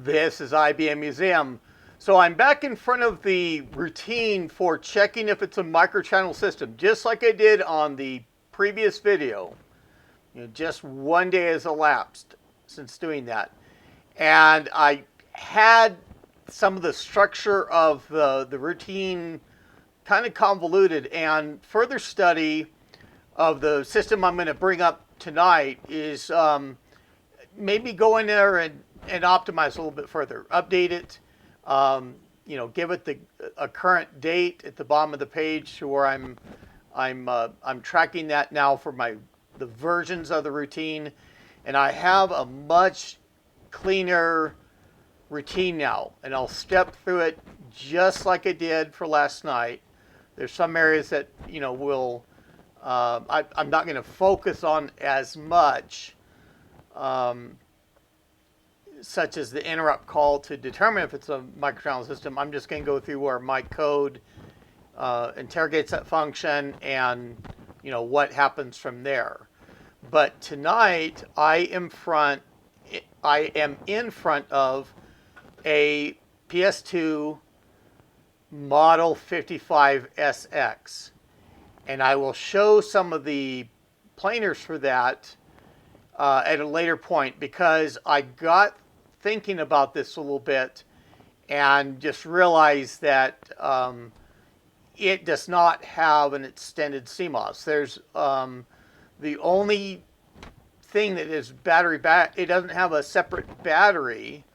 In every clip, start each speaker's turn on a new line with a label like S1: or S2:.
S1: This is IBM Museum. So I'm back in front of the routine for checking if it's a microchannel system, just like I did on the previous video. Just one day has elapsed since doing that. And I had some of the structure of the routine kind of convoluted, and further study of the system I'm going to bring up tonight is maybe go in there and optimize a little bit further, update it, give it a current date at the bottom of the page to where I'm tracking that now for the versions of the routine, and I have a much cleaner routine now, and I'll step through it just like I did for last night. There's some areas that will I'm not going to focus on as much, such as the interrupt call to determine if it's a microchannel system. I'm just going to go through where my code interrogates that function and what happens from there. But tonight I am in front of a PS2 Model 55SX. And I will show some of the planers for that at a later point, because I got thinking about this a little bit and just realized that it does not have an extended CMOS. There's the only thing that is it doesn't have a separate battery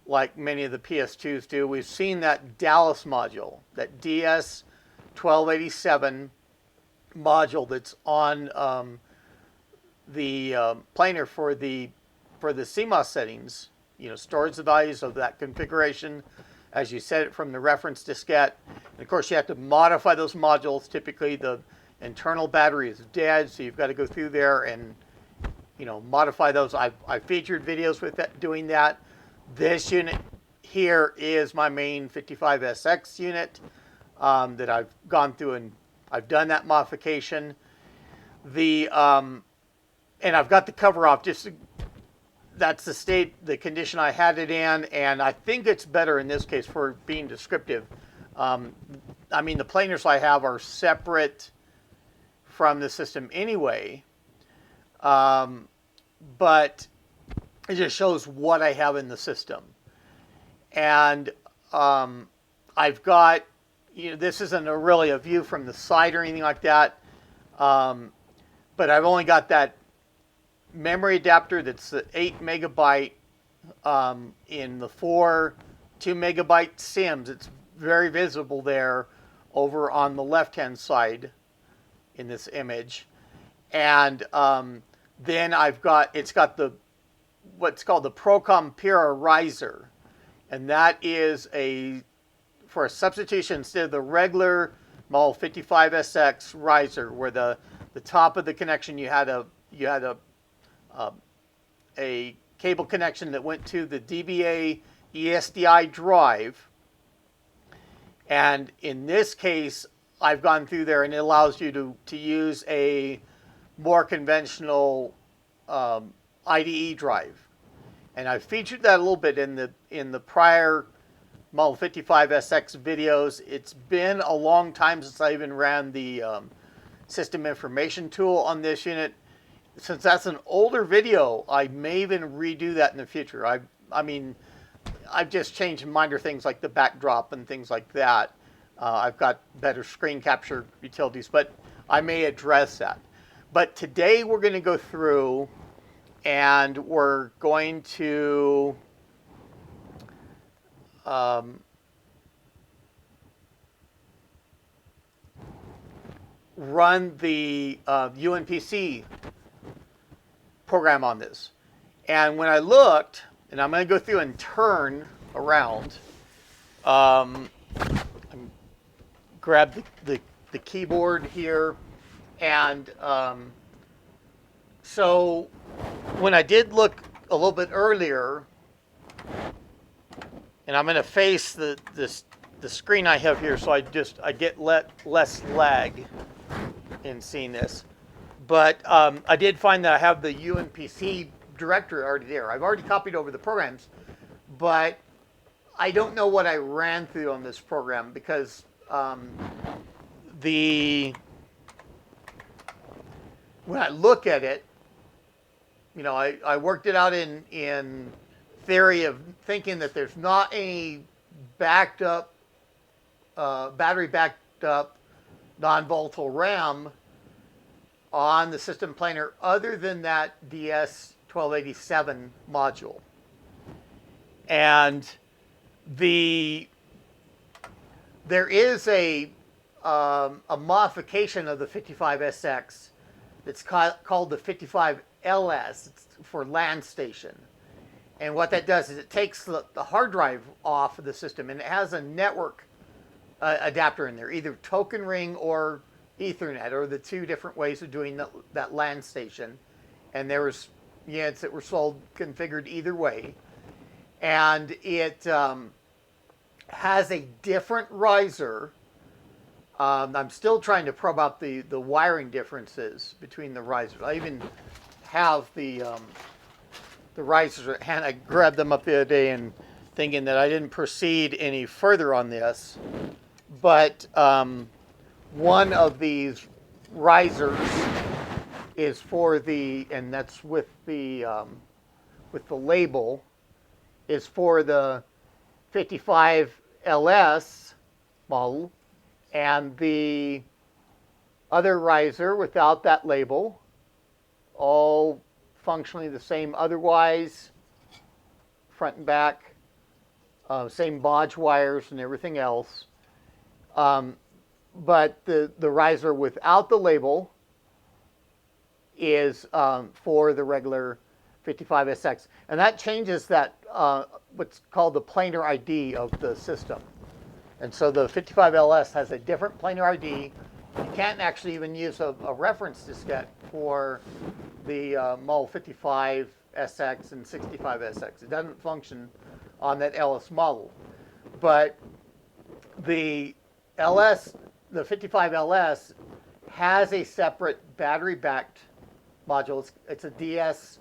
S1: like many of the PS2s do. We've seen that Dallas module, that DS1287 module that's on the planer for the CMOS settings. Stores the values of that configuration as you set it from the reference diskette. And of course, you have to modify those modules. Typically, the internal battery is dead, so you've got to go through there and modify those. I've featured videos with doing that. This unit here is my main 55SX unit that I've gone through and I've done that modification. And I've got the cover off. That's the condition I had it in, and I think it's better in this case for being descriptive. The planers I have are separate from the system anyway, but it just shows what I have in the system. And I've got, this isn't really a view from the side or anything like that, but I've only got that memory adapter that's the 8 megabyte in the 2 megabyte SIMs. It's very visible there over on the left-hand side in this image. And then it's got what's called the Procom Pira riser. And that is for a substitution instead of the regular Model 55SX riser, where the top of the connection you had a cable connection that went to the DBA ESDI drive. And in this case, I've gone through there and it allows you to use a more conventional IDE drive. And I featured that a little bit in the prior Model 55SX videos. It's been a long time since I even ran the system information tool on this unit. Since that's an older video, I may even redo that in the future. I've just changed minor things like the backdrop and things like that. I've got better screen capture utilities, but I may address that. But today we're going to go through and we're going to run the UNPC program on this. And when I looked, and I'm going to go through and turn around, grab the keyboard here, and so when I did look a little bit earlier, and I'm going to face the screen I have here, so I get less lag in seeing this. But I did find that I have the UNPC directory already there. I've already copied over the programs, but I don't know what I ran through on this program because when I look at it, I worked it out in theory of thinking that there's not any backed up, battery backed up non-volatile RAM on the system planar other than that DS1287 module. And there is a modification of the 55SX that's called the 55LS. It's for land station. And what that does is it takes the hard drive off of the system, and it has a network adapter in there, either token ring or Ethernet, or the two different ways of doing that land station. And there was units that were sold configured either way. And it has a different riser. I'm still trying to probe out the wiring differences between the risers. I even have the risers at hand. I grabbed them up the other day and thinking that I didn't proceed any further on this. But one of these risers is for and that's with the label, is for the 55LS model, and the other riser without that label, all functionally the same otherwise, front and back, same bodge wires and everything else. But the riser without the label is for the regular 55SX. And that changes that what's called the planar ID of the system. And so the 55LS has a different planar ID. You can't actually even use a reference diskette for the Model 55SX and 65SX. It doesn't function on that LS model. But the 55LS has a separate battery-backed module. It's a DS,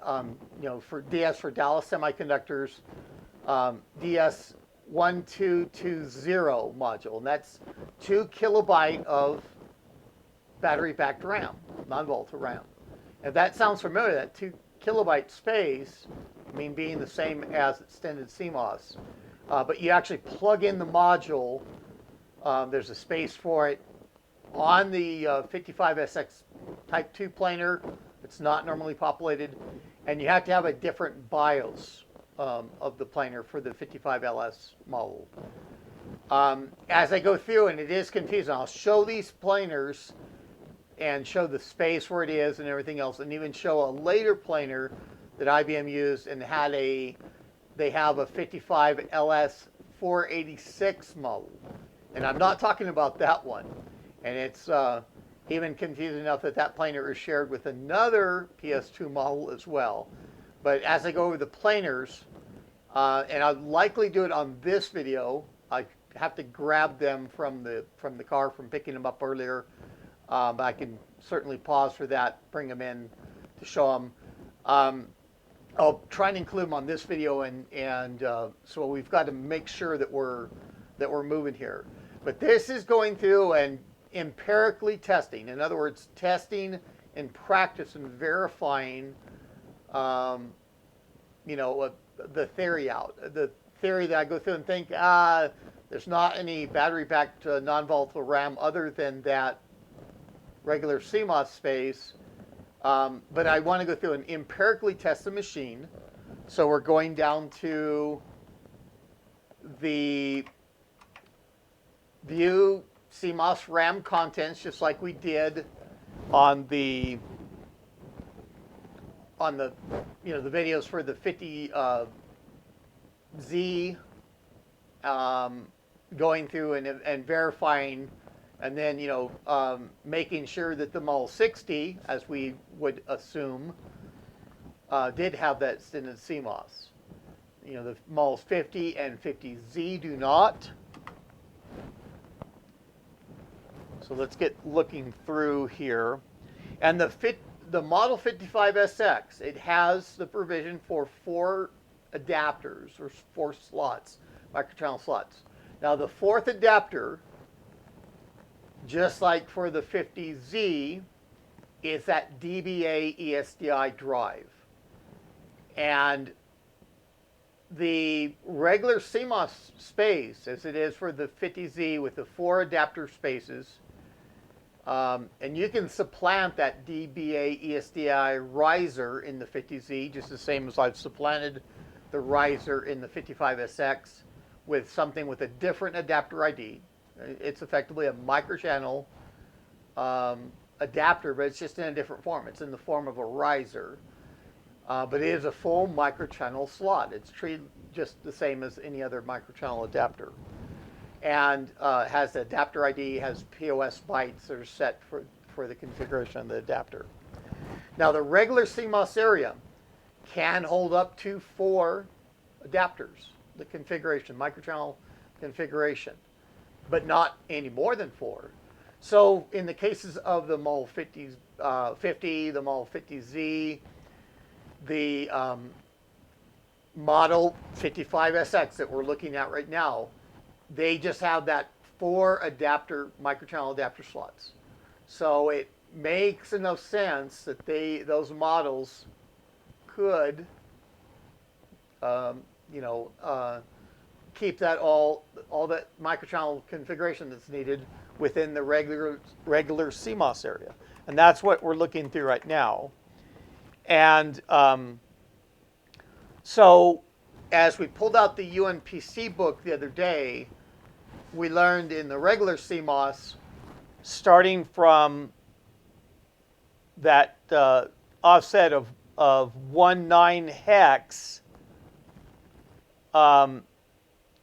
S1: for DS for Dallas Semiconductors, DS1220 module, and that's 2 kilobyte of battery-backed RAM, non-volatile RAM. If that sounds familiar, that 2 kilobyte space, being the same as extended CMOS, but you actually plug in the module. There's a space for it on the 55SX Type 2 planar. It's not normally populated, and you have to have a different BIOS of the planar for the 55LS model. As I go through, and it is confusing, I'll show these planars and show the space where it is and everything else, and even show a later planar that IBM used and they have a 55LS 486 model. And I'm not talking about that one. And it's even confusing enough that planar is shared with another PS2 model as well. But as I go over the planars, and I'll likely do it on this video, I have to grab them from the car from picking them up earlier. But I can certainly pause for that, bring them in to show them. I'll try and include them on this video, and so we've got to make sure that we're moving here. But this is going through and empirically testing. In other words, testing in practice and verifying, the theory out. The theory that I go through and think, there's not any battery-backed non-volatile RAM other than that regular CMOS space. But I want to go through and empirically test the machine. So we're going down to the view CMOS RAM contents, just like we did on the videos for the 50Z, going through and verifying, and then making sure that the Model 60, as we would assume, did have that extended CMOS. The Models 50 and 50Z do not. So let's get looking through here. And the Model 55SX, it has the provision for 4 adapters, or 4 slots, microchannel slots. Now the 4th adapter, just like for the 50Z, is that DBA ESDI drive. And the regular CMOS space, as it is for the 50Z with the 4 adapter spaces, and you can supplant that DBA ESDI riser in the 50Z, just the same as I've supplanted the riser in the 55SX with something with a different adapter ID. It's effectively a microchannel adapter, but it's just in a different form. It's in the form of a riser. But it is a full microchannel slot. It's treated just the same as any other microchannel adapter. And has the adapter ID, has POS bytes that are set for the configuration of the adapter. Now the regular CMOS area can hold up to 4 adapters, the configuration, microchannel configuration, but not any more than 4. So in the cases of the Model 50, the Model 50Z, the Model 55SX that we're looking at right now, they just have that 4 adapter, microchannel adapter slots. So it makes enough sense that those models could, keep that all that microchannel configuration that's needed within the regular CMOS area. And that's what we're looking through right now. And so as we pulled out the UNPC book the other day, we learned in the regular CMOS, starting from that offset of 1.9 hex and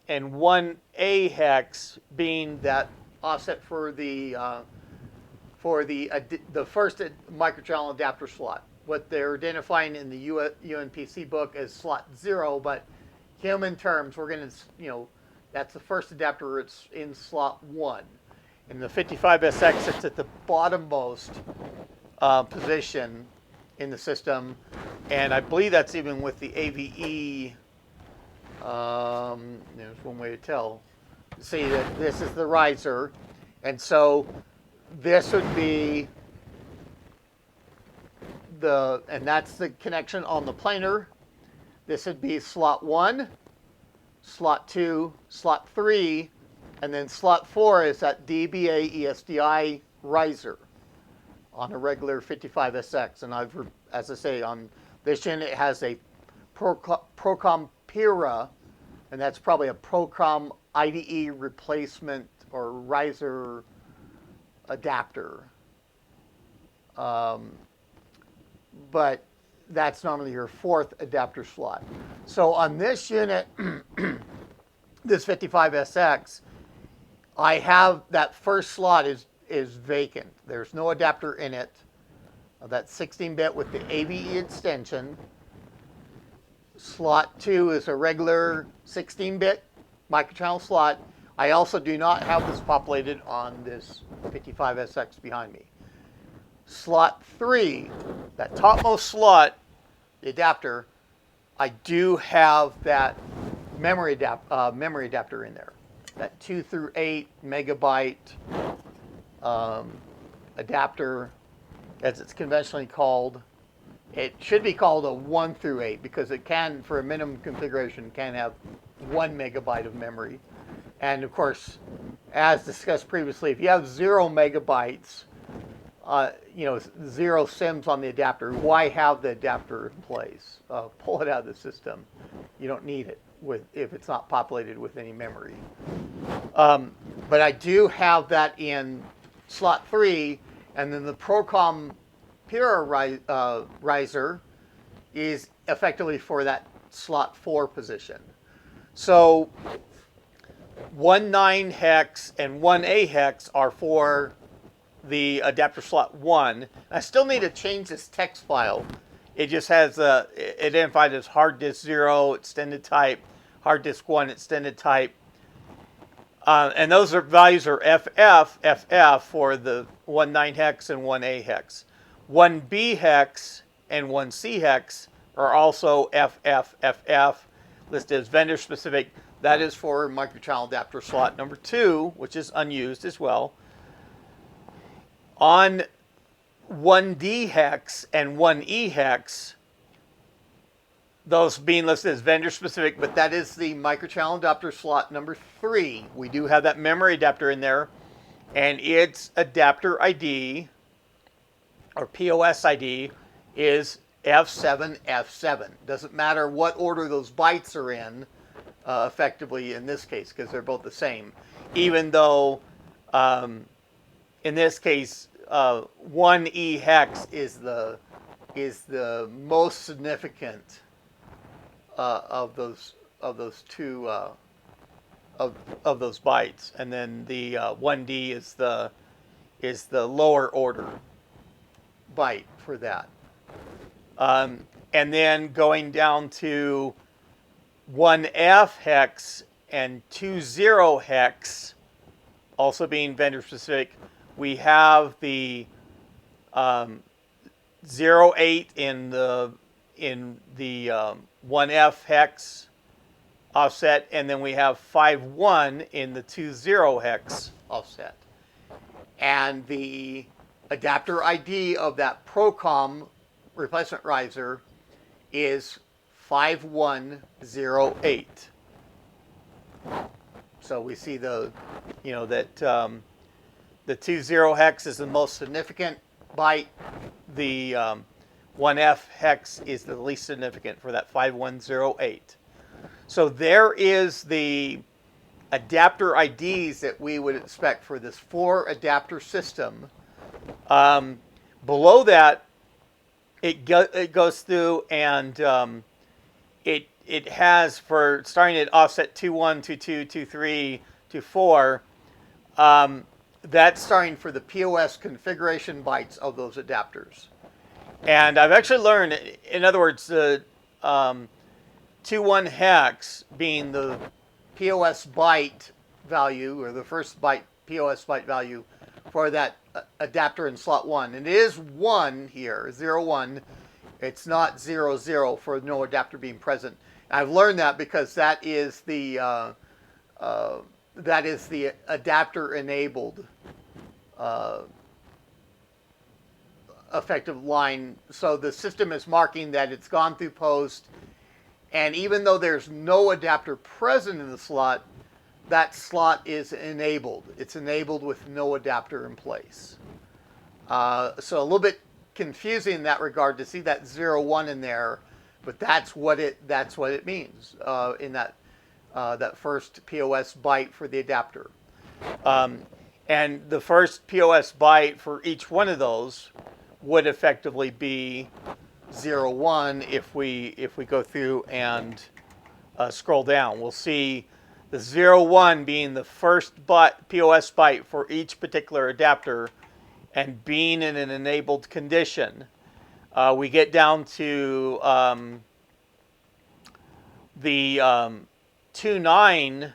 S1: 1A hex being that offset for the first microchannel adapter slot. What they're identifying in the UNPC book as slot 0, but human terms, we're going to, that's the first adapter. It's in slot 1. In the 55SX, it's at the bottommost position in the system, and I believe that's even with the AVE. There's one way to tell. See that this is the riser, and so this would be and that's the connection on the planar. This would be slot 1, slot 2, slot 3, and then slot 4 is that DBA ESDI riser on a regular 55SX. And as I say, on this unit it has a Procom Pira, and that's probably a Procom IDE replacement or riser adapter. But that's normally your 4th adapter slot. So on this unit, this 55SX, I have that first slot is vacant. There's no adapter in it. That 16-bit with the AVE extension. Slot 2 is a regular 16-bit microchannel slot. I also do not have this populated on this 55SX behind me. Slot 3, that topmost slot, the adapter, I do have that memory adapter in there. That 2 through 8 megabyte adapter, as it's conventionally called. It should be called a 1 through 8 because it can, for a minimum configuration, can have 1 megabyte of memory. And of course, as discussed previously, if you have 0 megabytes, 0 SIMs on the adapter, why have the adapter in place? Pull it out of the system. You don't need it if it's not populated with any memory. But I do have that in slot 3, and then the Procom Pira riser is effectively for that slot 4 position. So 1.9 hex and 1A hex are for the adapter slot 1. I still need to change this text file. It just has identified as hard disk 0 extended type, hard disk 1 extended type. And those values are FF for the 1.9 hex and 1A hex. 1B hex and 1C hex are also FF. listed as vendor specific. That is for microchannel adapter slot number 2, which is unused as well. On 1D hex and 1E hex, those being listed as vendor specific, but that is the microchannel adapter slot number 3. We do have that memory adapter in there, and its adapter ID, or POS ID, is F7F7. Doesn't matter what order those bytes are in, effectively in this case, because they're both the same. Even though, in this case, 1E hex is the most significant of those two of those bytes, and then the 1D is the lower order byte for that. And then going down to 1F hex and 20 hex, also being vendor specific, we have the 08 in the 1F hex offset, and then we have 51 in the 20 hex offset. And the adapter ID of that Procom replacement riser is 5108. So we see that the 20 hex is the most significant byte. The 1F hex is the least significant for that 5108. So there is the adapter IDs that we would expect for this 4 adapter system. Below that, it goes through and it has, for starting at offset 21, 22, 23, 24, that's starting for the POS configuration bytes of those adapters. And I've actually learned, in other words, the 21 hex being the POS byte value, or the first byte POS byte value for that adapter in slot 1. And it is 1 here, 01. It's not 00 for no adapter being present. I've learned that because that is the adapter enabled effective line. So the system is marking that it's gone through post, and even though there's no adapter present in the slot, that slot is enabled. It's enabled with no adapter in place. So a little bit confusing in that regard to see that 01 in there, but that's what it means in that that first POS byte for the adapter. And the first POS byte for each one of those would effectively be 01 if we go through and scroll down. We'll see the 01 being the first POS byte for each particular adapter and being in an enabled condition. We get down to the 29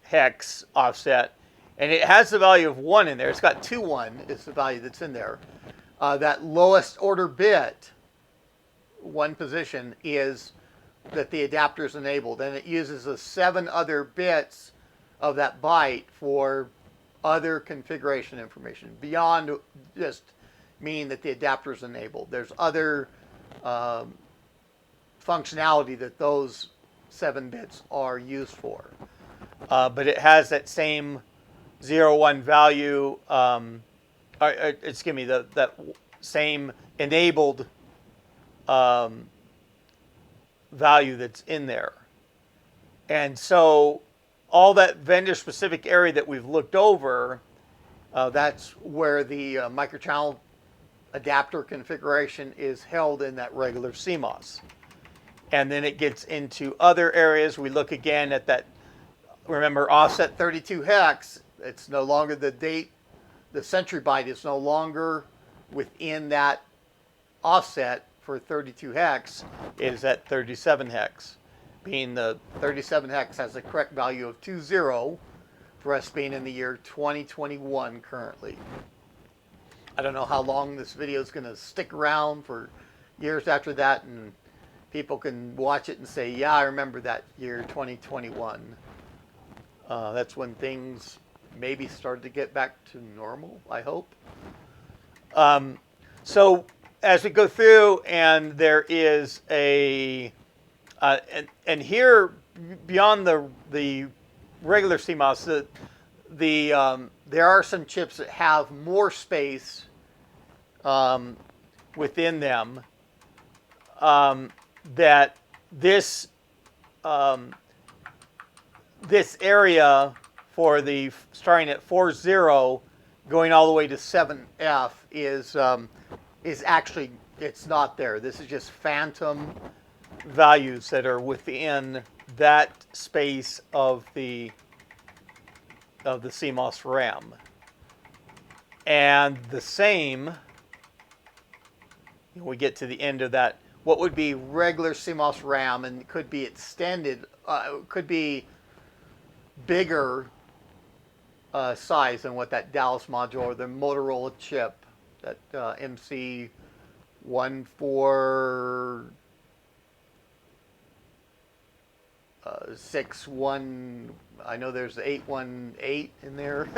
S1: hex offset, and it has the value of 1 in there. It's got 21 is the value that's in there. That lowest order bit, 1 position, is that the adapter is enabled, and it uses the 7 other bits of that byte for other configuration information beyond just meaning that the adapter is enabled. There's other functionality that those 7 bits are used for, but it has that same 01 value. Excuse me, that same enabled value that's in there. And so all that vendor specific area that we've looked over, that's where the microchannel adapter configuration is held in that regular CMOS. And then it gets into other areas. We look again at that, remember, offset 32 hex. It's no longer the date, the century byte is no longer within that offset for 32 hex. It is at 37 hex, being the 37 hex has the correct value of 20 for us being in the year 2021 currently. I don't know how long this video is going to stick around for years after that, and people can watch it and say, yeah, I remember that year 2021. That's when things maybe started to get back to normal, I hope. So as we go through, and there is a, and here beyond the regular CMOS, there are some chips that have more space within them, that this this area for the starting at 4.0 going all the way to 7F is actually, it's not there. This is just phantom values that are within that space of the CMOS RAM. And the same, we get to the end of that, what would be regular CMOS RAM, and could be extended, could be bigger size than what that Dallas module or the Motorola chip, that MC1461. I know there's 818 in there.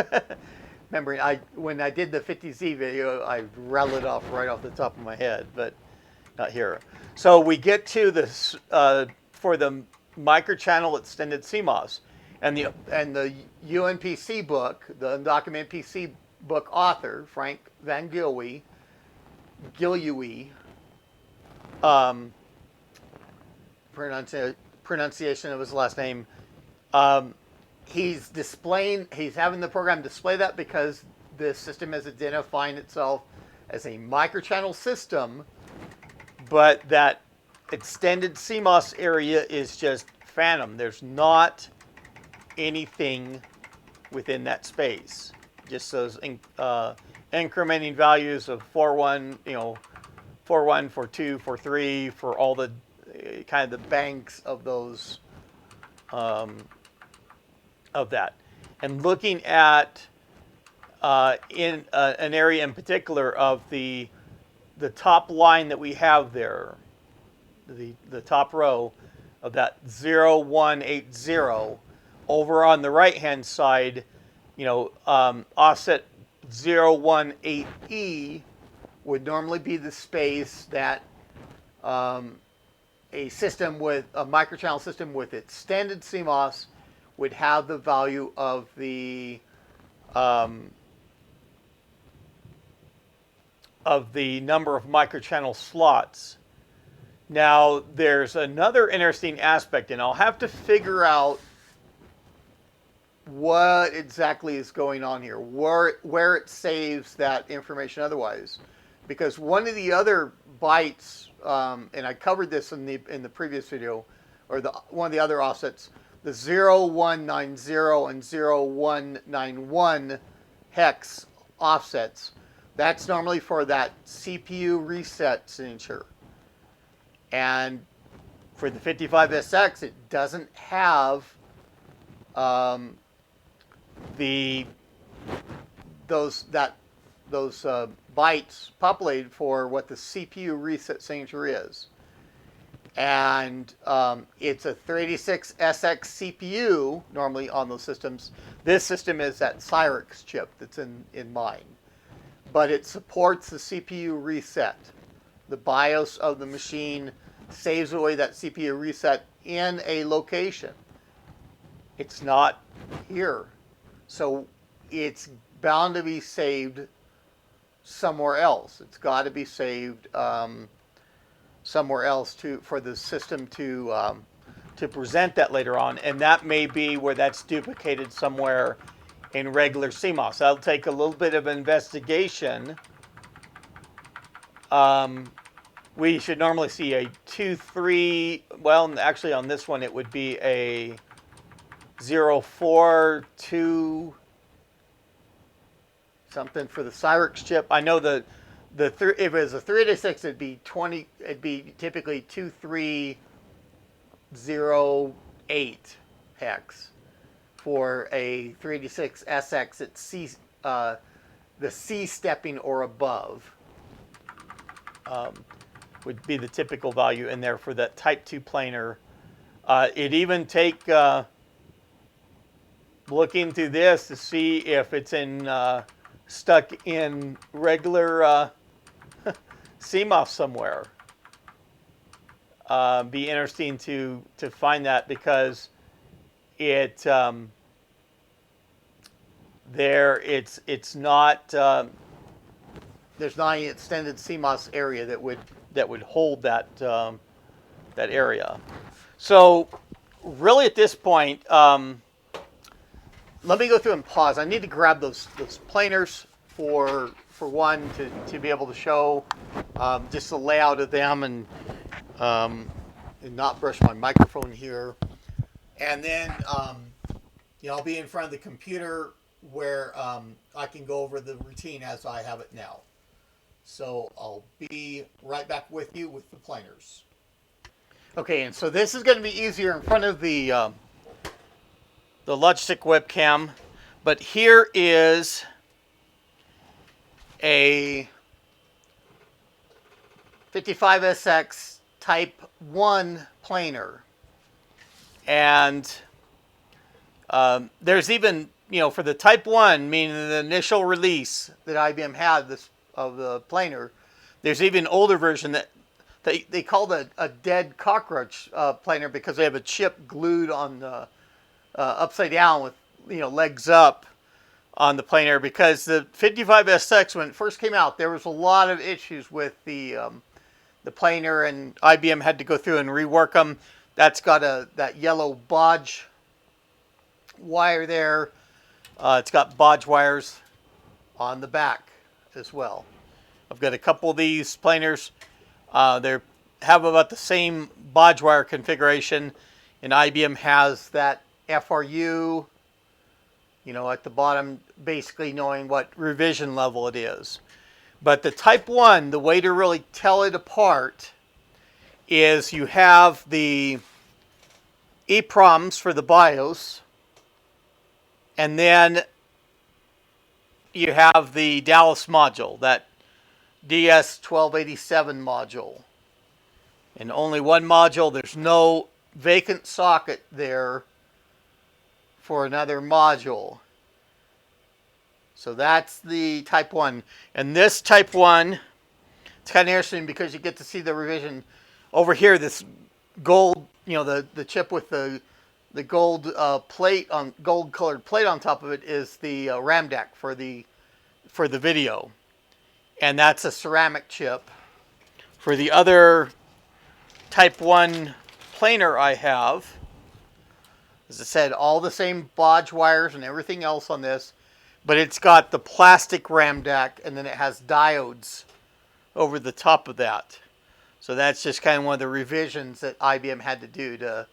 S1: Remember, when I did the 50Z video, I rattled it off right off the top of my head, but not here. So we get to this for the microchannel extended CMOS, and the UNPC book, the Undocumented PC book author, Frank Van Gilwe, pronunciation of his last name, he's having the program display that because the system is identifying itself as a microchannel system, but that extended CMOS area is just phantom. There's not anything within that space. Just those incrementing values of 4.1, 4.1, 4.2, 4.3 for all the kind of the banks of those of that. And looking at in an area in particular of the top line that we have there, the top row of that 0180, over on the right hand side, offset 018E would normally be the space that a microchannel system with extended CMOS would have the value of the number of microchannel slots. Now, there's another interesting aspect, and I'll have to figure out what exactly is going on here, where it saves that information otherwise. Because one of the other bytes, and I covered this in the previous video, or one of the other offsets, the 0190 and 0191 hex offsets, that's normally for that CPU reset signature. And for the 55SX, it doesn't have those bytes populated for what the CPU reset signature is. And it's a 386SX CPU normally on those systems. This system is that Cyrix chip that's in mine. But it supports the CPU reset. The BIOS of the machine saves away that CPU reset in a location. It's not here. So it's bound to be saved somewhere else. It's got to be saved somewhere else for the system to present that later on, and that may be where that's duplicated somewhere in regular CMOS. That'll take a little bit of investigation. We should normally see a 2.3. Well, actually, on this one, it would be a 0.42 something for the Cyrix chip. I know if it was a 386, it'd be 20. It'd be typically 2308 hex. For a 386SX, it's the C stepping or above. would be the typical value in there for that type 2 planar. It even take look into this to see if it's in stuck in regular CMOS somewhere. Be interesting to find that, because it's not there's not any extended CMOS area that would hold that area. So really at this point, let me go through and pause. I need to grab those planers for one to be able to show just the layout of them, and not brush my microphone here. And then I'll be in front of the computer where I can go over the routine as I have it now. So I'll be right back with you with the planers. Okay, and so this is going to be easier in front of the Logitech webcam, but here is a 55SX Type 1 planar, and there's even, for the Type 1, meaning the initial release that IBM had of the planar, there's even older version that they called a dead cockroach planar, because they have a chip glued on the upside down with legs up on the planar, because the 55SX, when it first came out, there was a lot of issues with the planar, and IBM had to go through and rework them. That's got that yellow bodge wire there. It's got bodge wires on the back as well. I've got a couple of these planars. They have about the same bodge wire configuration, and IBM has that FRU, at the bottom, basically knowing what revision level it is. But the Type 1, the way to really tell it apart is you have the EPROMs for the BIOS, and then you have the Dallas module, that DS1287 module. And only one module, there's no vacant socket there for another module. So that's the Type 1. And this Type 1, it's kind of interesting because you get to see the revision. Over here, this gold, the chip with the gold gold colored plate on top of it is the RAM DAC for the video. And that's a ceramic chip. For the other Type 1 planar I have, as I said, all the same bodge wires and everything else on this, but it's got the plastic RAM DAC, and then it has diodes over the top of that. So that's just kind of one of the revisions that IBM had to do to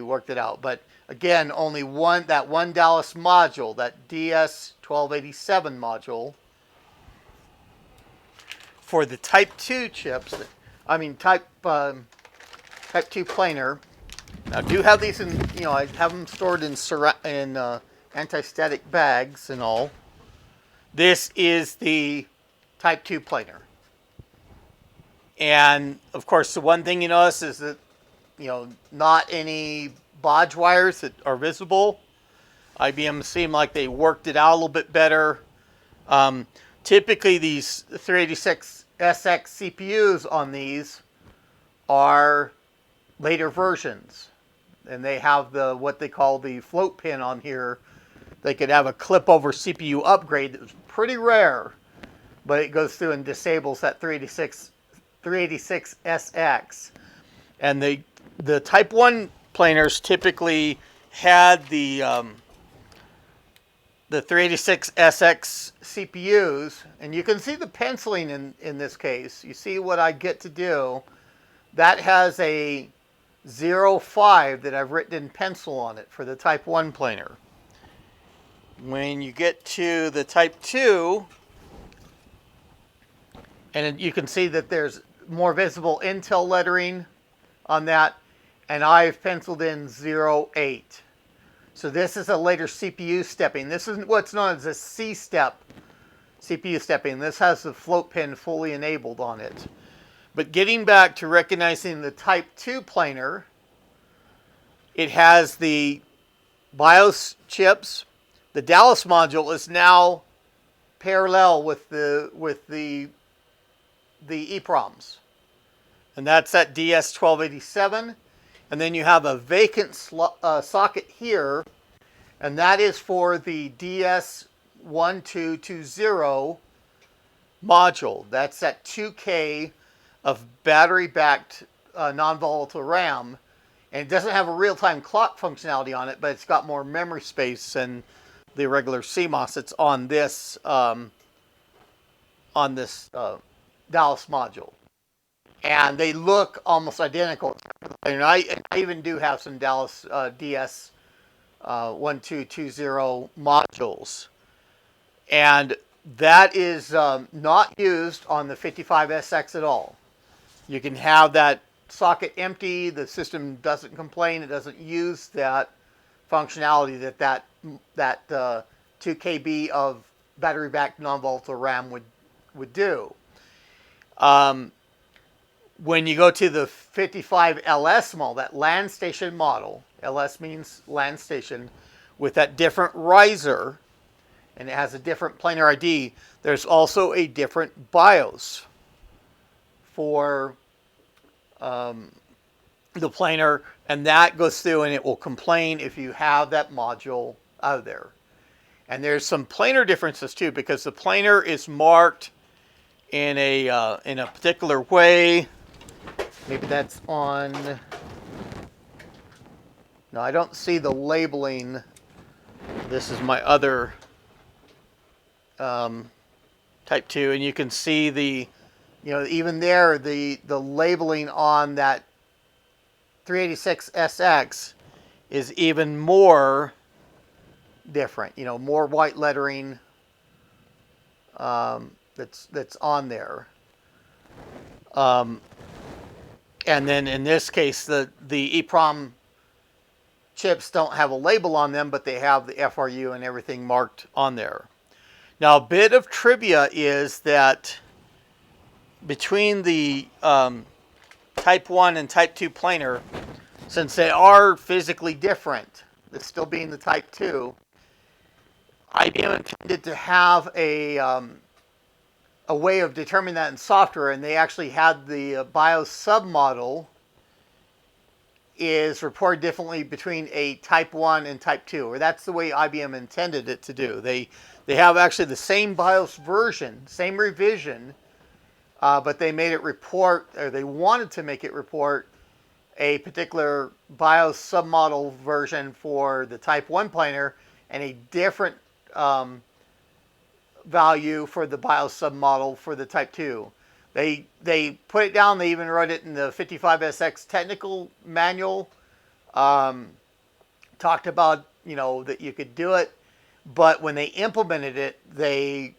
S1: work that out. But again, only that one Dallas module, that DS1287 module, for the Type 2 chips, Type 2 planar. Now, I do have these in, I have them stored in anti-static bags and all. This is the Type 2 planar. And, of course, the one thing you notice is that, not any bodge wires that are visible. IBM seemed like they worked it out a little bit better. Typically, these 386SX CPUs on these are later versions, and they have what they call the float pin on here. They could have a clip over CPU upgrade that was pretty rare, but it goes through and disables that 386SX. And the Type 1 planars typically had the 386SX CPUs, and you can see the penciling in this case. You see what I get to do. That has a 05 that I've written in pencil on it for the Type 1 planar. When you get to the Type 2, and you can see that there's more visible Intel lettering on that, and I've penciled in 08. So this is a later CPU stepping. This is what's known as a C-step CPU stepping. This has the float pin fully enabled on it. But getting back to recognizing the Type 2 planar, it has the BIOS chips. The Dallas module is now parallel with the EPROMs, and that's at DS1287. And then you have a vacant socket here, and that is for the DS1220 module. That's at 2K of battery-backed non-volatile RAM, and it doesn't have a real-time clock functionality on it, but it's got more memory space than the regular CMOS. It's on this Dallas module, and they look almost identical. And I even do have some Dallas DS1220 modules, and that is not used on the 55SX at all. You can have that socket empty. The system doesn't complain. It doesn't use that functionality that 2 KB of battery-backed non-volatile RAM would do. When you go to the 55LS model, that land station model, LS means land station, with that different riser, and it has a different planar ID, there's also a different BIOS for the planar, and that goes through and it will complain if you have that module out of there. And there's some planar differences too, because the planar is marked in a particular way. Maybe that's on. No, I don't see the labeling. This is my other Type 2, and you can see the, even there, the labeling on that 386SX is even more different. More white lettering that's on there. And then in this case, the EPROM chips don't have a label on them, but they have the FRU and everything marked on there. Now, a bit of trivia is that between the Type 1 and Type 2 planar, since they are physically different, this still being the Type 2, IBM intended to have a way of determining that in software, and they actually had the BIOS submodel is reported differently between a Type 1 and Type 2, or that's the way IBM intended it to do. They have actually the same BIOS version, same revision, but they made it report, or they wanted to make it report a particular BIOS submodel version for the Type 1 planar and a different value for the BIOS submodel for the Type 2. They put it down. They even wrote it in the 55SX technical manual. Talked about that you could do it, but when they implemented it, they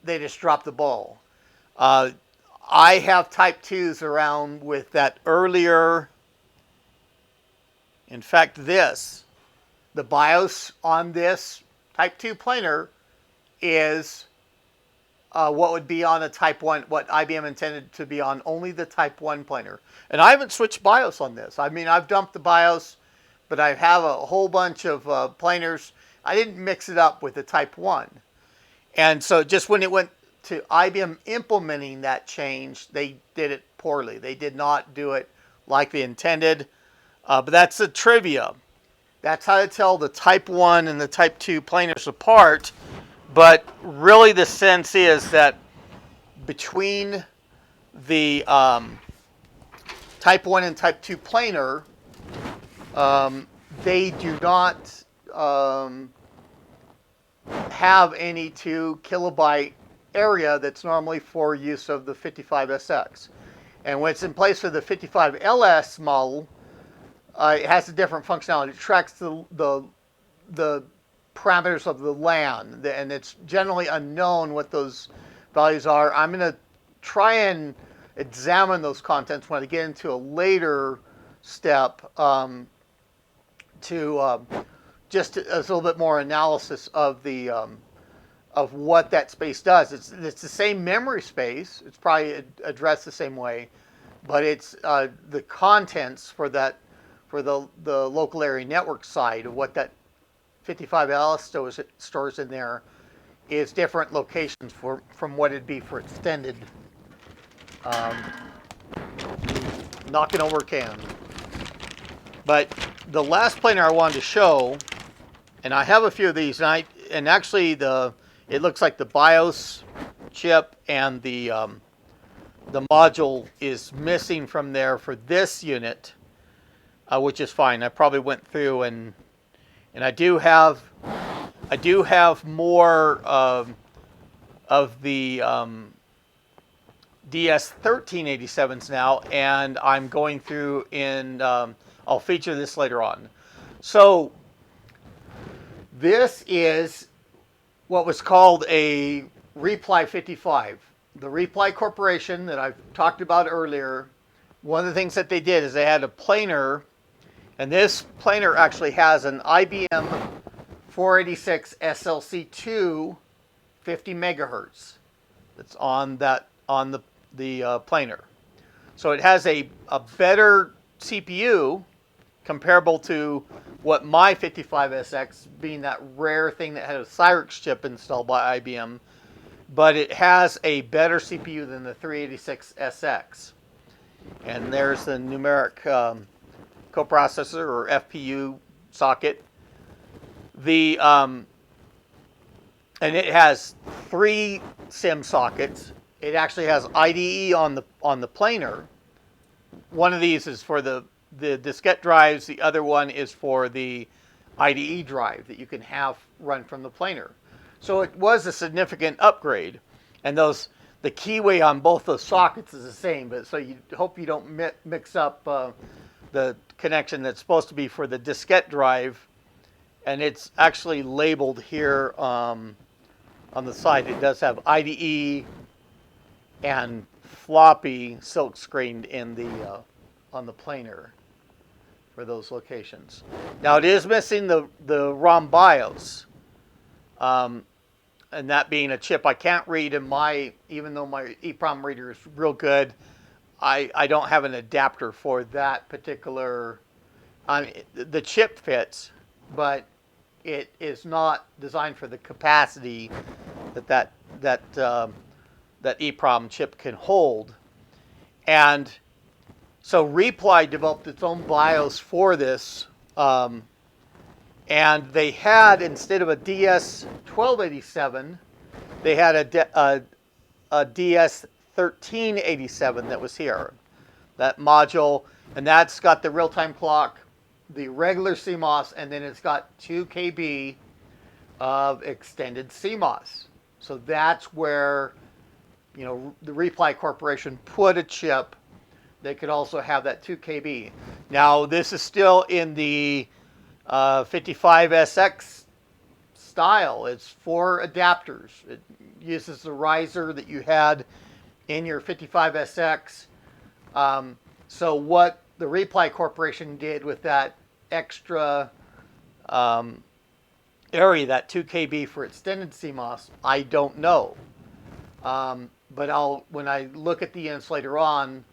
S1: just dropped the ball. I have Type 2s around with that earlier. In fact, the BIOS on this Type 2 planar is what would be on a Type 1, what IBM intended to be on only the Type 1 planar. And I haven't switched BIOS on this. I mean, I've dumped the BIOS, but I have a whole bunch of planars. I didn't mix it up with the Type 1. And so just when it went to IBM implementing that change, they did it poorly. They did not do it like they intended. But that's the trivia. That's how to tell the Type 1 and the Type 2 planars apart. But really the sense is that between the Type 1 and Type 2 planar, they do not have any 2 kilobyte area that's normally for use of the 55SX. And when it's in place for the 55LS model, it has a different functionality. It tracks the parameters of the LAN, and it's generally unknown what those values are. I'm going to try and examine those contents when I get into a later step just as a little bit more analysis of the of what that space does. It's the same memory space. It's probably addressed the same way, but it's the contents for that, for the local area network side of what that 55LS stores in there is different locations from what it'd be for extended. Um, Knocking over a can. But the last planer I wanted to show, and I have a few of these, and actually it looks like the BIOS chip and the module is missing from there for this unit, which is fine. I probably went through and I do have more of the DS1387s now, and I'm going through in. I'll feature this later on. So this is what was called a Reply 55. The Reply Corporation that I've talked about earlier, one of the things that they did is they had a planer, and this planer actually has an IBM 486 SLC2 50 megahertz that's on the planer. So it has a better CPU comparable to what my 55SX, being that rare thing that had a Cyrix chip installed by IBM, but it has a better CPU than the 386SX. And there's the numeric coprocessor or FPU socket. And it has 3 SIM sockets. It actually has IDE on the planer. One of these is for the diskette drives. The other one is for the IDE drive that you can have run from the planer. So it was a significant upgrade. And the keyway on both those sockets is the same, but so you hope you don't mix up the connection that's supposed to be for the diskette drive, and it's actually labeled here on the side. It does have IDE and floppy silk screened in the on the planer for those locations. Now it is missing the ROM BIOS, and that being a chip I can't read in even though my EEPROM reader is real good, I don't have an adapter for that particular. The chip fits, but it is not designed for the capacity that EEPROM chip can hold. And so Reply developed its own BIOS for this, and they had, instead of a DS1287, they had a DS1387 that was here, that module, and that's got the real-time clock, the regular CMOS, and then it's got 2 KB of extended CMOS. So that's where, the Reply Corporation put a chip that could also have that 2 KB. Now this is still in the 55SX style. It's 4 adapters. It uses the riser that you had in your 55SX. So what the Reply Corporation did with that extra area, that 2 KB for extended CMOS, I don't know. But when I look at the units later on,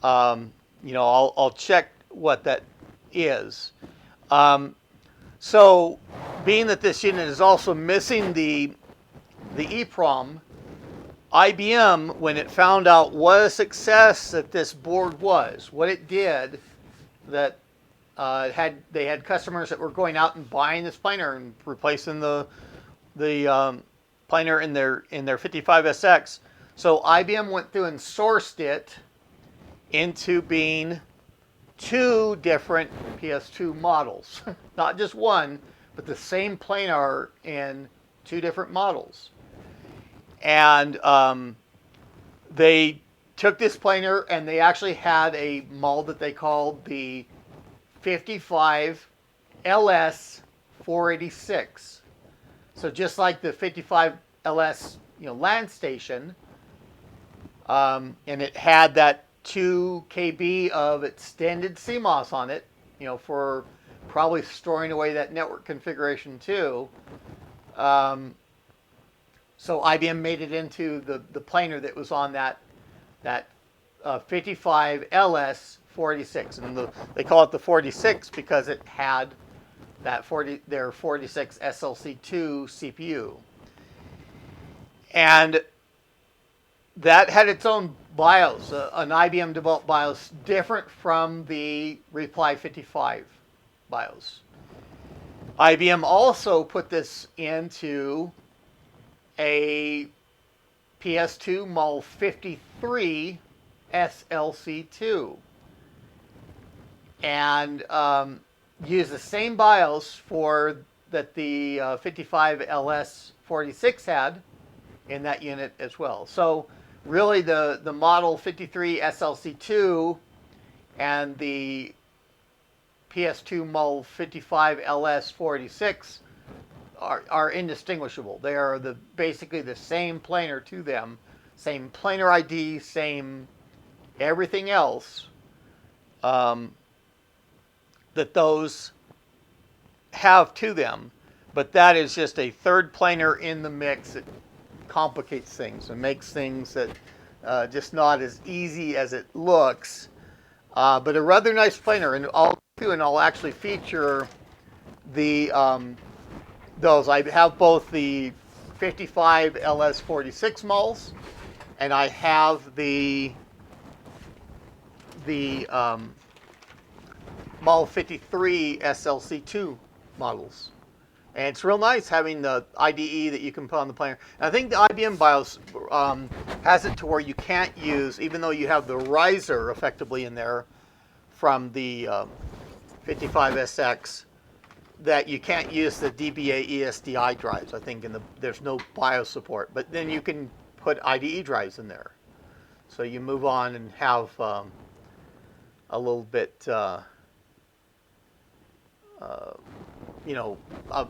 S1: I'll check what that is. So being that this unit is also missing the EEPROM, IBM, when it found out what a success that this board was, what it did, that they had customers that were going out and buying this planer and replacing the planer in their 55SX. So IBM went through and sourced it into being 2 different PS2 models. Not just one, but the same planar in 2 different models. And they took this planar and they actually had a model that they called the 55LS 486. So just like the 55LS LAN station, and it had that 2 KB of extended CMOS on it, for probably storing away that network configuration too. So IBM made it into the planar that was on that 55LS46, and they call it the 46 because it had that their 46 SLC2 CPU, and that had its own BIOS, an IBM developed BIOS, different from the Reply 55 BIOS. IBM also put this into a PS2 Model 53 SLC2 and use the same BIOS that the 55LS46 had in that unit as well. So really the Model 53 SLC2 and the PS2 Model 55LS46 are indistinguishable. They are basically the same planar to them, same planar ID, same everything else that those have to them. But that is just a third planar in the mix that complicates things and makes things that just not as easy as it looks. But a rather nice planar, and I'll actually feature the those. I have both the 55 LS46 models, and I have the Model 53 SLC2 models. And it's real nice having the IDE that you can put on the planar. And I think the IBM BIOS has it to where you can't use, even though you have the riser effectively in there from the 55SX, that you can't use the DBA ESDI drives. I think there's no BIOS support. But then you can put IDE drives in there. So you move on and have a little bit, a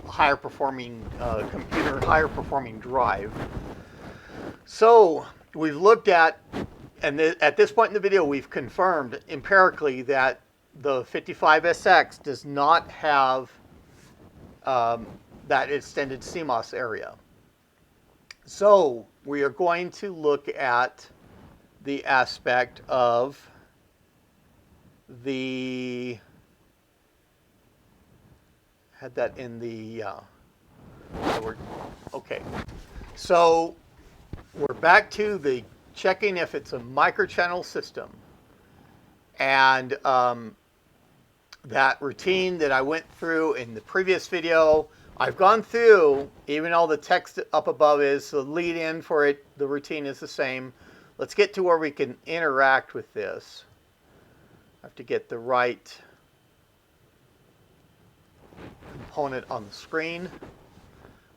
S1: higher performing computer, higher performing drive. So we've looked at, and at this point in the video, we've confirmed empirically that the 55SX does not have that extended CMOS area. So we are going to look at the aspect of had that in the okay. So we're back to the checking if it's a microchannel system, and that routine that I went through in the previous video, I've gone through. Even all the text up above is the lead in for it. The routine is the same. Let's get to where we can interact with this. I have to get the right component on the screen.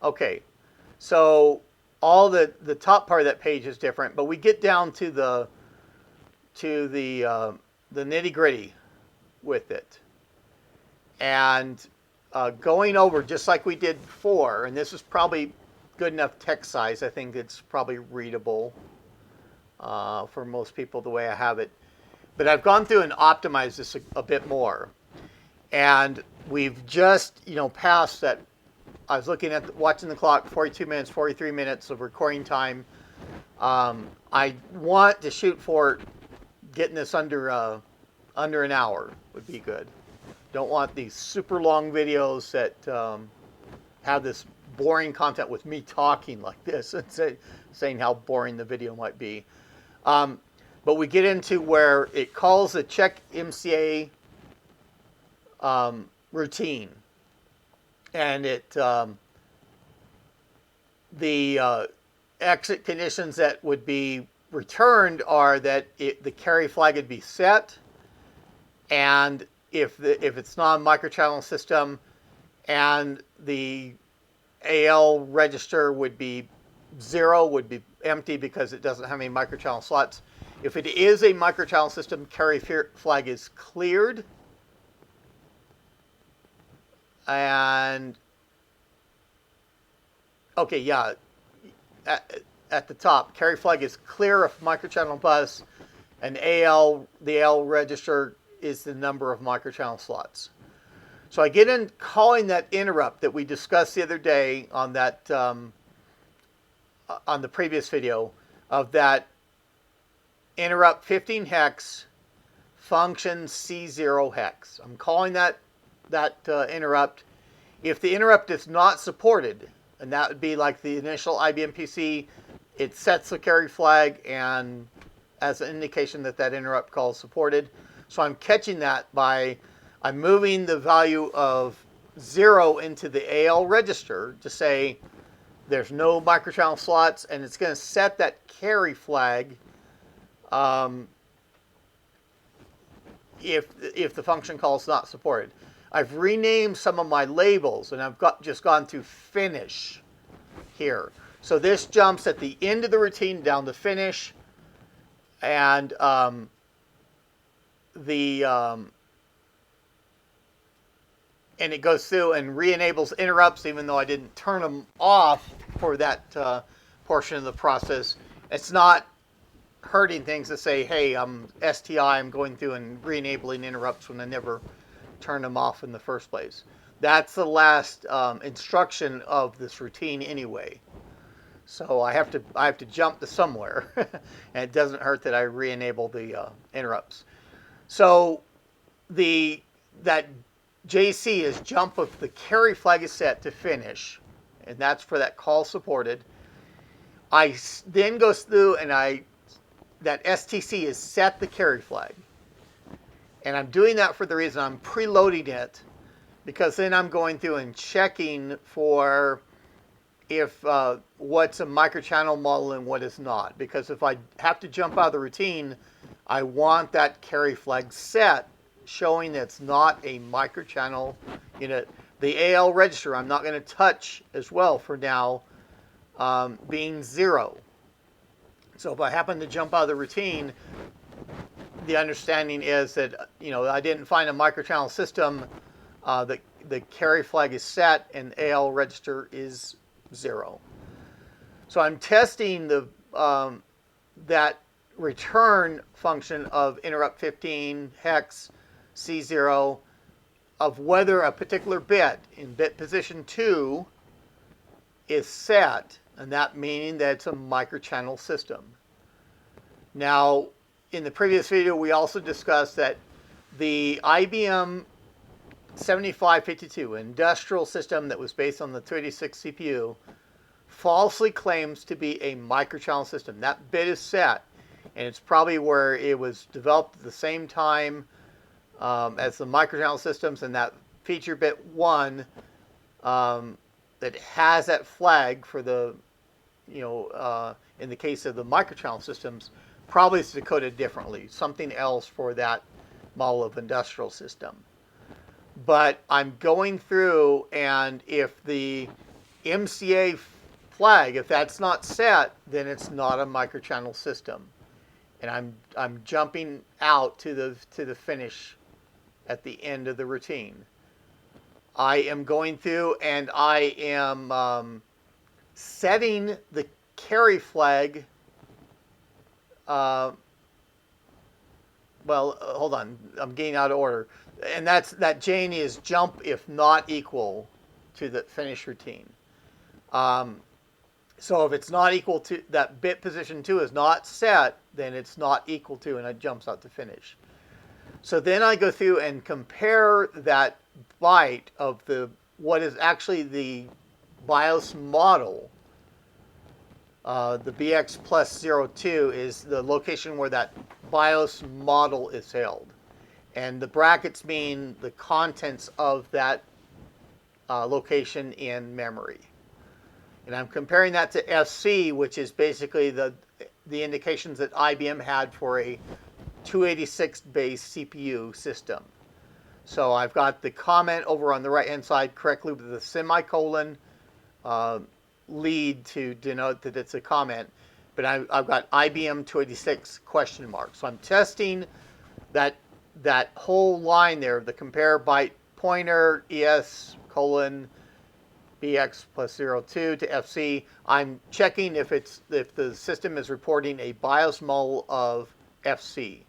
S1: Okay, so all the top part of that page is different, but we get down to the nitty-gritty with it, and going over just like we did before. And this is probably good enough text size. I think it's probably readable for most people the way I have it. But I've gone through and optimized this a bit more. And we've just, passed that. I was looking at watching the clock, 42 minutes, 43 minutes of recording time. I want to shoot for getting this under an hour would be good. Don't want these super long videos that have this boring content with me talking like this and saying how boring the video might be. But we get into where it calls the CheckMCA routine, and the exit conditions that would be returned are that the carry flag would be set, and if it's not a microchannel system, and the AL register would be 0, would be empty because it doesn't have any microchannel slots. If it is a microchannel system, carry flag is cleared. And okay, yeah, at the top, carry flag is clear of microchannel bus, and the AL register is the number of microchannel slots. So I get in calling that interrupt that we discussed the other day on that on the previous video, of that interrupt 15 hex function C0 hex. I'm calling that interrupt. If the interrupt is not supported, and that would be like the initial IBM PC, it sets the carry flag and as an indication that that interrupt call is supported. So I'm catching that by I'm moving the value of 0 into the AL register to say there's no microchannel slots, and it's going to set that carry flag if the function call is not supported. I've renamed some of my labels, and I've just gone to finish here. So this jumps at the end of the routine down to finish, and and it goes through and re-enables interrupts, even though I didn't turn them off for that portion of the process. It's not hurting things to say, hey, I'm STI, I'm going through and re-enabling interrupts when I never turned them off in the first place. That's the last instruction of this routine anyway. So I have to jump to somewhere, and it doesn't hurt that I re-enable the interrupts. So that JC is jump if the carry flag is set to finish, and that's for that call supported. I then goes through and that STC is set the carry flag, and I'm doing that for the reason I'm preloading it, because then I'm going through and checking for if what's a microchannel model and what is not. Because if I have to jump out of the routine, I want that carry flag set, showing that it's not a microchannel unit. The AL register I'm not going to touch as well for now, being 0. So if I happen to jump out of the routine, the understanding is that I didn't find a microchannel system. The carry flag is set and AL register is 0. So I'm testing that return function of interrupt 15 hex C0 of whether a particular bit in bit position 2 is set, and that meaning that it's a microchannel system. Now, in the previous video, we also discussed that the IBM 7552 industrial system that was based on the 286 CPU falsely claims to be a microchannel system. That bit is set, and it's probably where it was developed at the same time as the microchannel systems, and that feature bit 1 that has that flag for the, in the case of the microchannel systems, probably is decoded differently, something else for that model of industrial system. But I'm going through, and if the MCA flag, if that's not set, then it's not a microchannel system. And I'm jumping out to the finish at the end of the routine. I am going through and I am setting the carry flag. Well, hold on, I'm getting out of order. And that Jane is jump if not equal to the finish routine. So if it's not equal to, that bit position 2 is not set, then it's not equal to, and it jumps out to finish. So then I go through and compare that byte of what is actually the BIOS model. The BX plus 02 is the location where that BIOS model is held. And the brackets mean the contents of that location in memory. And I'm comparing that to FC, which is basically the indications that IBM had for a 286-based CPU system. So I've got the comment over on the right-hand side correctly with the semicolon lead to denote that it's a comment. But I've got IBM 286 question mark. So I'm testing that whole line there, the compare byte pointer ES colon BX plus 02 to FC. I'm checking if the system is reporting a BIOS model of FC.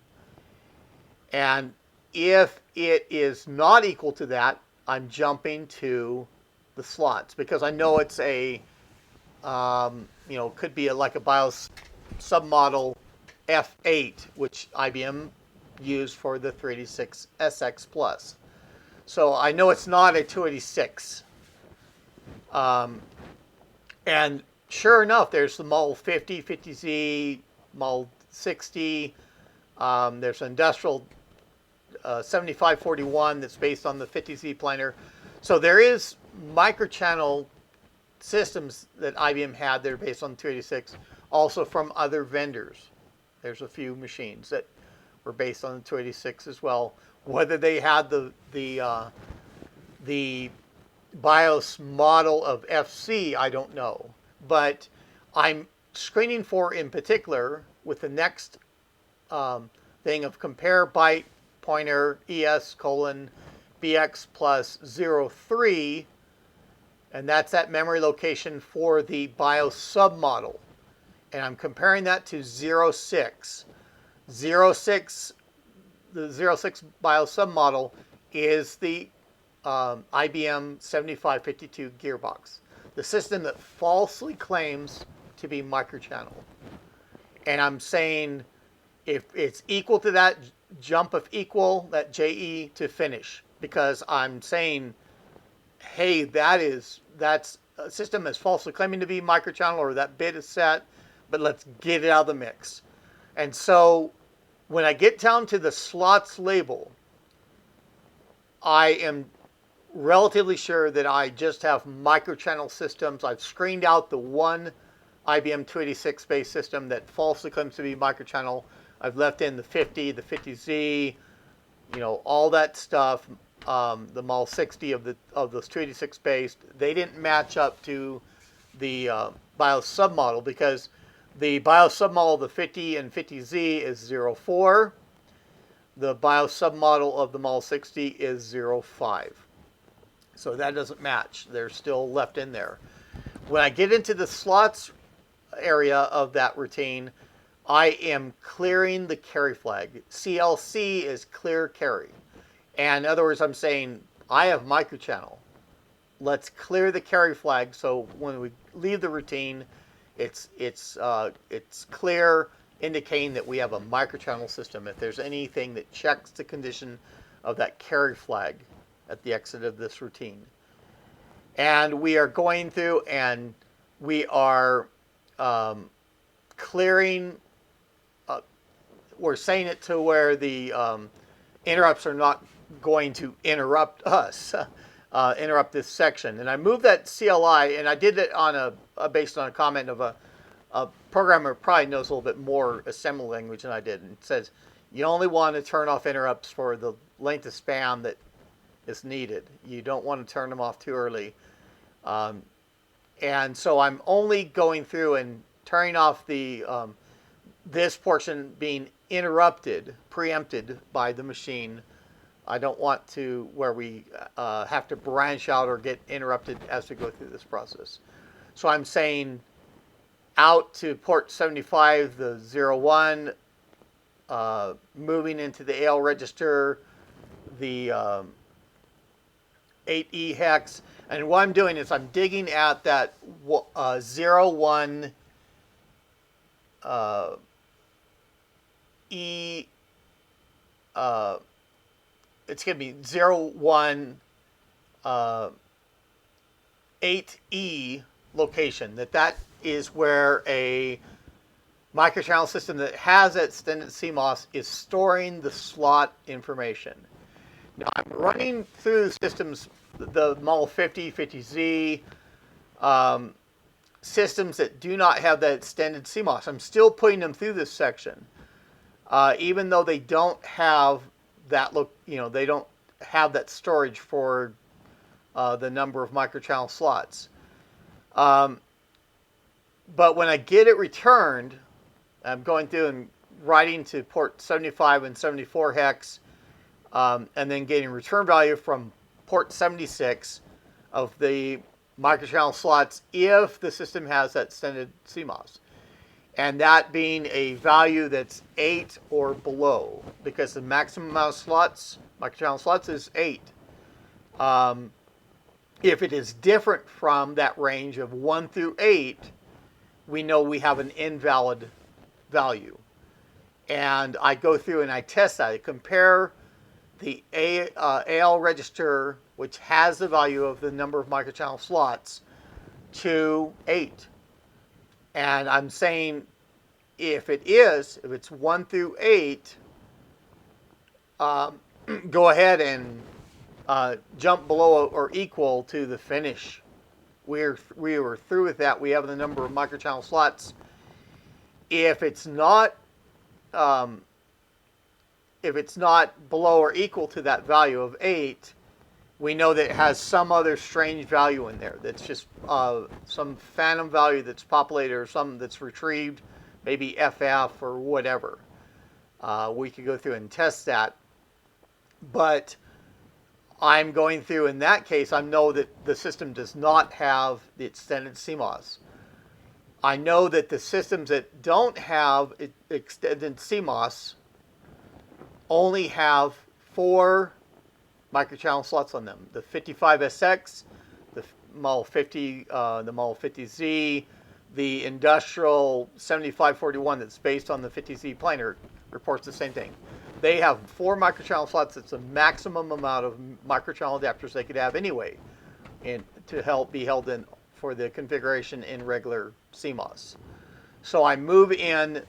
S1: And if it is not equal to that, I'm jumping to the slots, because I know it's a, could be like a BIOS submodel F8, which IBM used for the 386 SX Plus. So I know it's not a 286. And sure enough, there's the Model 50, 50Z, Model 60. There's an industrial 7541 that's based on the 50Z planar. So there is microchannel systems that IBM had that are based on the 286, also from other vendors. There's a few machines that were based on the 286 as well. Whether they had the BIOS model of FC, I don't know. But I'm screening for, in particular, with the next thing of compare byte pointer ES colon BX plus 03, and that's that memory location for the BIOS submodel. And I'm comparing that to 06. 06, the 06 BIOS submodel is the IBM 7552 gearbox, the system that falsely claims to be microchannel. And I'm saying if it's equal to that, jump of equal, that JE to finish, because I'm saying, hey, that's a system that's falsely claiming to be microchannel, or that bit is set, but let's get it out of the mix. And so when I get down to the slots label, I am relatively sure that I just have microchannel systems. I've screened out the one IBM 286 based system that falsely claims to be microchannel. I've left in the 50, the 50Z, all that stuff. The Model 60 of those 286 based, they didn't match up to the BIOS submodel, because the BIOS submodel of the 50 and 50Z is 04. The BIOS submodel of the Model 60 is 05. So that doesn't match. They're still left in there. When I get into the slots area of that routine, I am clearing the carry flag. CLC is clear carry. And in other words, I'm saying I have microchannel. Let's clear the carry flag, so when we leave the routine, it's clear, indicating that we have a microchannel system. If there's anything that checks the condition of that carry flag at the exit of this routine. And we are going through and we are clearing, we're saying it to where the interrupts are not going to interrupt us, interrupt this section. And I moved that CLI, and I did it on based on a comment of a programmer who probably knows a little bit more assembly language than I did. And it says, you only want to turn off interrupts for the length of span that is needed. You don't want to turn them off too early. And so I'm only going through and turning off the this portion being interrupted, preempted by the machine. I don't want to where we have to branch out or get interrupted as we go through this process. So I'm saying out to port 75, the 01, moving into the AL register, the 8E hex. And what I'm doing is I'm digging at that 01 E, it's going to be 01 8E location. That is where a microchannel system that has that extended CMOS is storing the slot information. Now I'm running through the systems, the Model 50, 50Z, systems that do not have that extended CMOS. I'm still putting them through this section, even though they don't have that they don't have that storage for the number of microchannel slots. But when I get it returned, I'm going through and writing to port 75 and 74 hex, and then getting return value from port 76 of the microchannel slots if the system has that extended CMOS. And that being a value that's 8 or below, because the maximum amount of slots, microchannel slots, is 8. If it is different from that range of 1 through 8, we know we have an invalid value. and I go through and I test that. I compare the AL register, which has the value of the number of microchannel slots, to 8. And I'm saying if it's 1 through 8, go ahead and jump below or equal to the finish. We were through with that. We have the number of microchannel slots. If it's not below or equal to that value of 8, we know that it has some other strange value in there. That's just some phantom value that's populated or something that's retrieved, maybe FF or whatever. We could go through and test that. But I'm going through, in that case, I know that the system does not have the extended CMOS. I know that the systems that don't have extended CMOS only have 4 microchannel slots on them. The 55SX, the Model 50, the Model 50Z, the industrial 7541 that's based on the 50Z planar reports the same thing. They have 4 microchannel slots. It's the maximum amount of microchannel adapters they could have anyway, and to be held in for the configuration in regular CMOS. So I move in,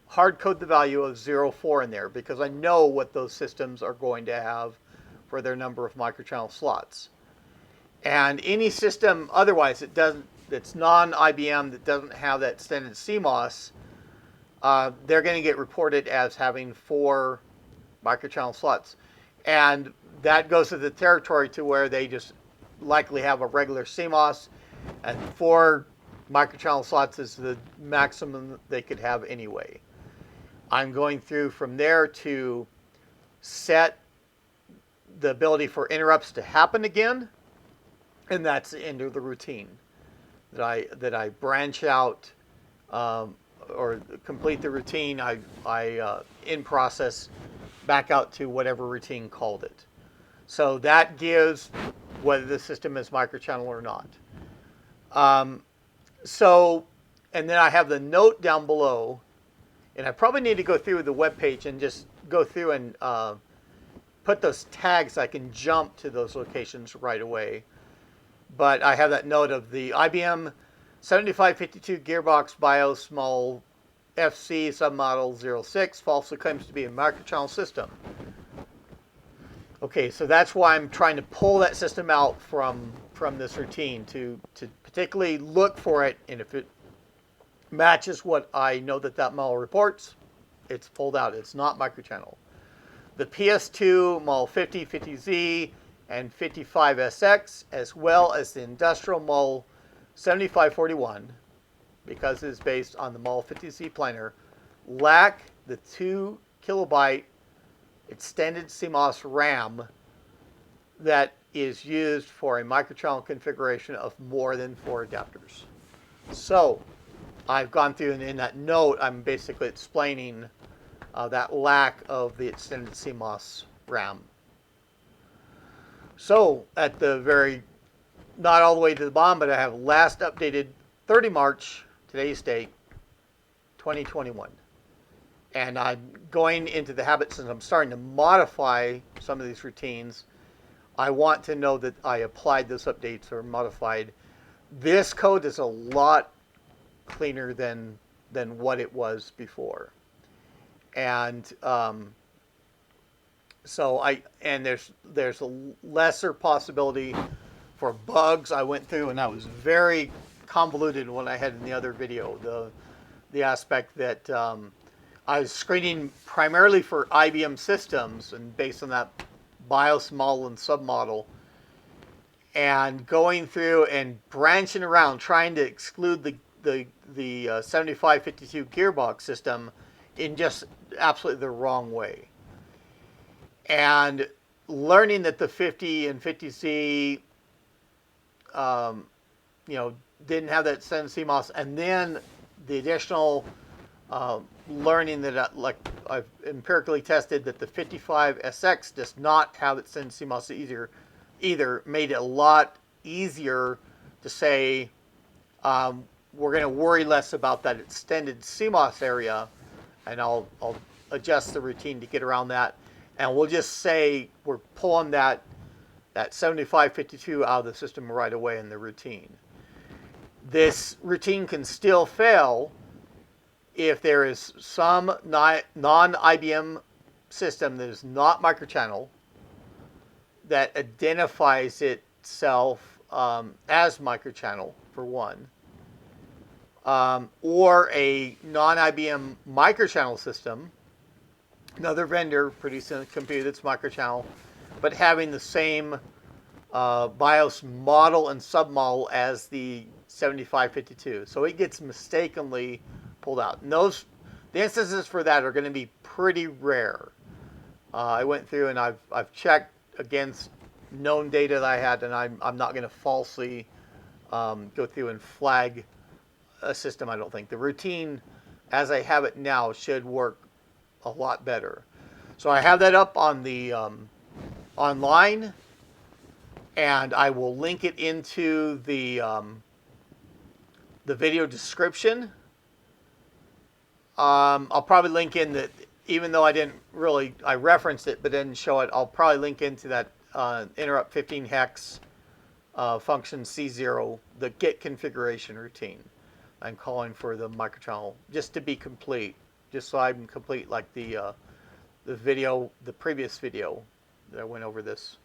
S1: hard code the value of 0.4 in there because I know what those systems are going to have for their number of microchannel slots. And any system otherwise that's non-IBM that doesn't have that extended CMOS, they're going to get reported as having 4 microchannel slots. And that goes to the territory to where they just likely have a regular CMOS, and 4 microchannel slots is the maximum they could have anyway. I'm going through from there to set the ability for interrupts to happen again, and that's the end of the routine. That I branch out or complete the routine. I in process back out to whatever routine called it. So that gives whether the system is microchannel or not. And then I have the note down below, and I probably need to go through the web page and just go through and put those tags. I can jump to those locations right away. But I have that note of the IBM 7552 gearbox BIOS Model FC submodel 06 falsely claims to be a microchannel system. Okay, so that's why I'm trying to pull that system out from this routine to particularly look for it, and if it matches what I know that model reports, it's pulled out. It's not microchannel. The PS2, Model 50, 50Z, and 55SX, as well as the industrial Model 7541, because it is based on the Model 50Z planar, lack the 2 kilobyte extended CMOS RAM that is used for a microchannel configuration of more than 4 adapters. So I've gone through, and in that note, I'm basically explaining that lack of the extended CMOS RAM. So at the very, not all the way to the bottom, but I have last updated 30 March, today's date, 2021. And I'm going into the habit, since I'm starting to modify some of these routines, I want to know that I applied those updates or modified. This code is a lot cleaner than what it was before. And there's a lesser possibility for bugs. I went through, and I was very convoluted when I had in the other video, the aspect that I was screening primarily for IBM systems, and based on that BIOS model and submodel, and going through and branching around, trying to exclude the 7552 gearbox system in just absolutely the wrong way. And learning that the 50 and 50Z, didn't have that extended CMOS, and then the additional learning that I've empirically tested that the 55SX does not have extended CMOS either made it a lot easier to say we're going to worry less about that extended CMOS area, and I'll adjust the routine to get around that. And we'll just say we're pulling that 7552 out of the system right away in the routine. This routine can still fail if there is some non-IBM system that is not microchannel that identifies itself as microchannel, for one, or a non-IBM microchannel system, another vendor producing a computer that's microchannel, but having the same BIOS model and submodel as the 7552. So it gets mistakenly pulled out. And the instances for that are going to be pretty rare. I went through and I've checked against known data that I had, and I'm not going to falsely go through and flag a system. I don't think the routine, as I have it now, should work a lot better. So I have that up on the online, and I will link it into the video description. I'll probably link in that, even though I referenced it but didn't show it, I'll probably link into that interrupt 15 hex function C0, the get configuration routine. I'm calling for the microchannel just to be complete, just so I'm complete like the previous video that I went over this.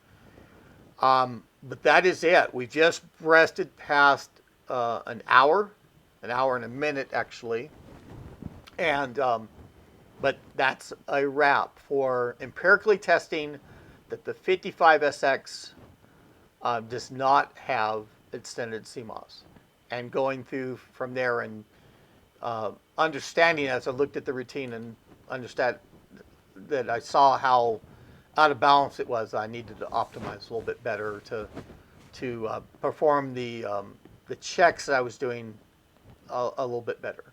S1: But that is it. We just rested past an hour and a minute actually. And but that's a wrap for empirically testing that the 55SX does not have extended CMOS, and going through from there and understanding as I looked at the routine and understand that I saw how out of balance it was. I needed to optimize a little bit better to perform the checks that I was doing a little bit better.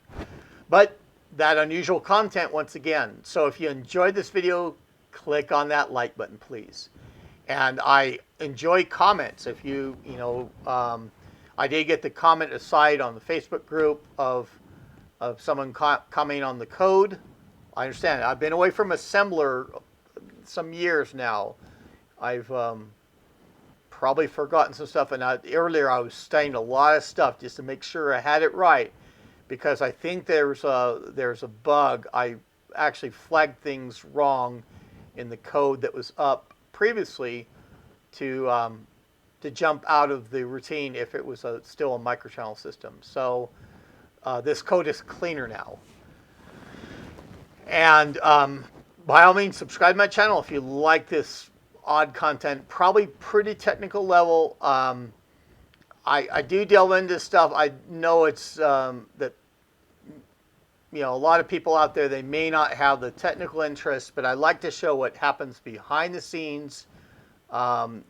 S1: But that unusual content once again. So if you enjoyed this video, click on that like button, please. And I enjoy comments. If I did get the comment aside on the Facebook group of someone commenting on the code. I understand. I've been away from assembler some years now. I've probably forgotten some stuff, and earlier I was studying a lot of stuff just to make sure I had it right, because I think there's a bug. I actually flagged things wrong in the code that was up previously to jump out of the routine if it was still a microchannel system. So this code is cleaner now. And by all means, subscribe to my channel if you like this odd content, probably pretty technical level. I do delve into stuff. I know it's that a lot of people out there, they may not have the technical interest, but I like to show what happens behind the scenes,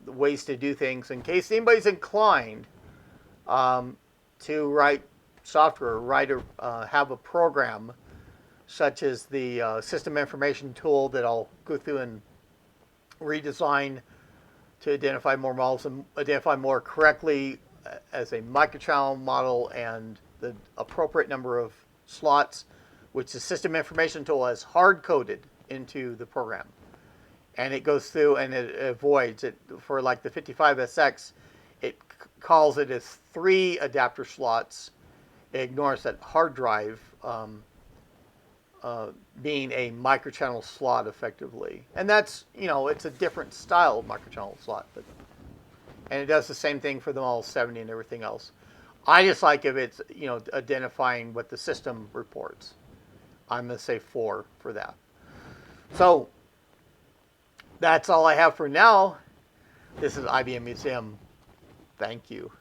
S1: ways to do things, in case anybody's inclined to write software, have a program such as the system information tool that I'll go through and redesign to identify more models and identify more correctly as a microchannel model and the appropriate number of slots, which the system information tool has hard-coded into the program. And it goes through and it avoids it. For like the 55SX, it calls it as 3 adapter slots. It ignores that hard drive being a microchannel slot effectively. And that's, it's a different style of microchannel slot. And it does the same thing for the Model 70 and everything else. I just like if it's, identifying what the system reports. I'm going to say 4 for that. So that's all I have for now. This is IBM Museum. Thank you.